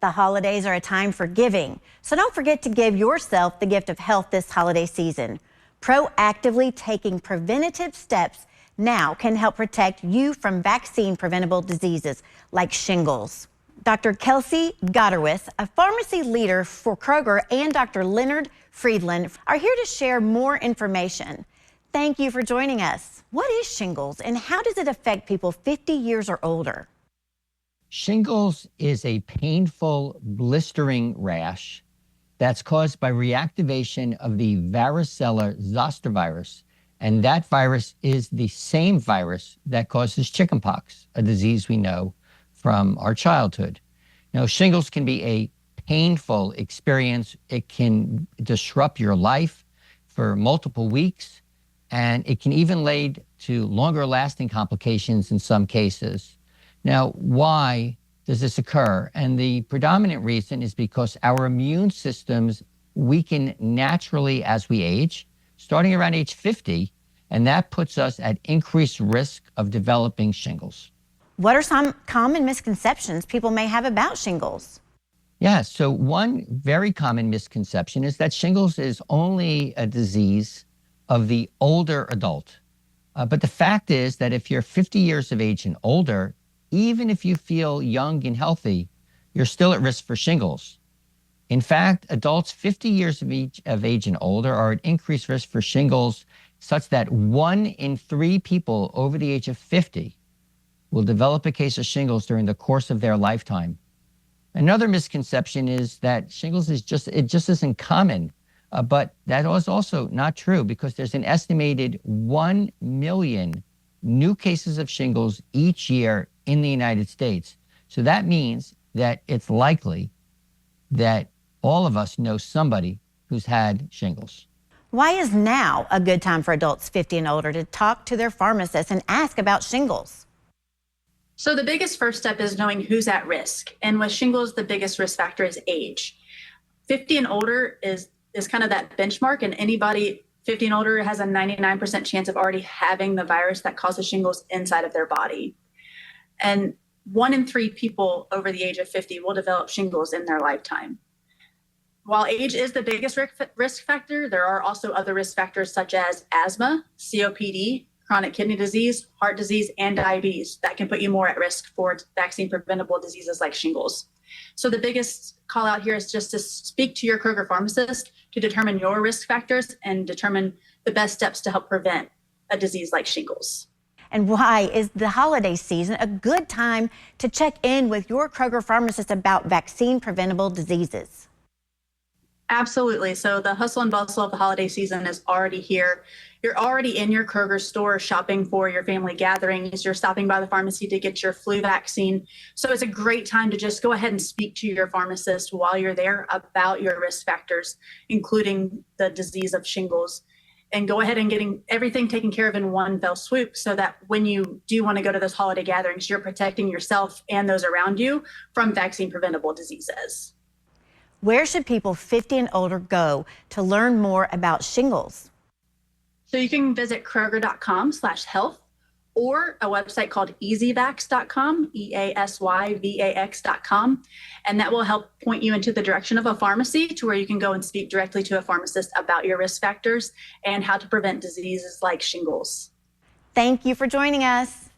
The holidays are a time for giving, so don't forget to give yourself the gift of health this holiday season. Proactively taking preventative steps now can help protect you from vaccine-preventable diseases like shingles. Dr. Kelsey Gotterwith, a pharmacy leader for Kroger, and Dr. Leonard Friedland are here to share more information. Thank you for joining us. What is shingles and how does it affect people 50 years or older? Shingles is a painful, blistering rash that's caused by reactivation of the varicella zoster virus. And that virus is the same virus that causes chickenpox, a disease we know from our childhood. Now, shingles can be a painful experience. It can disrupt your life for multiple weeks, and it can even lead to longer lasting complications in some cases. Now, why does this occur? And the predominant reason is because our immune systems weaken naturally as we age, starting around age 50, and that puts us at increased risk of developing shingles. What are some common misconceptions people may have about shingles? Yeah, so one very common misconception is that shingles is only a disease of the older adult. But the fact is that if you're 50 years of age and older, even if you feel young and healthy, you're still at risk for shingles. In fact, adults 50 years of age and older are at increased risk for shingles, such that 1 in 3 people over the age of 50 will develop a case of shingles during the course of their lifetime. Another misconception is that shingles is just isn't common, but that is also not true because there's an estimated 1 million new cases of shingles each year in the United States. So that means that it's likely that all of us know somebody who's had shingles. Why is now a good time for adults 50 and older to talk to their pharmacist and ask about shingles? So the biggest first step is knowing who's at risk. And with shingles, the biggest risk factor is age. 50 and older is kind of that benchmark, and anybody 50 and older has a 99% chance of already having the virus that causes shingles inside of their body. And 1 in 3 people over the age of 50 will develop shingles in their lifetime. While age is the biggest risk factor, there are also other risk factors such as asthma, COPD, chronic kidney disease, heart disease, and diabetes that can put you more at risk for vaccine-preventable diseases like shingles. So the biggest call out here is just to speak to your Kroger pharmacist to determine your risk factors and determine the best steps to help prevent a disease like shingles. And why is the holiday season a good time to check in with your Kroger pharmacist about vaccine-preventable diseases? Absolutely. So the hustle and bustle of the holiday season is already here. You're already in your Kroger store shopping for your family gatherings. You're stopping by the pharmacy to get your flu vaccine. So it's a great time to just go ahead and speak to your pharmacist while you're there about your risk factors, including the disease of shingles, and go ahead and getting everything taken care of in one fell swoop so that when you do want to go to those holiday gatherings, you're protecting yourself and those around you from vaccine preventable diseases. Where should people 50 and older go to learn more about shingles? So you can visit Kroger.com/health or a website called easyvax.com, EASYVAX.com. And that will help point you into the direction of a pharmacy to where you can go and speak directly to a pharmacist about your risk factors and how to prevent diseases like shingles. Thank you for joining us.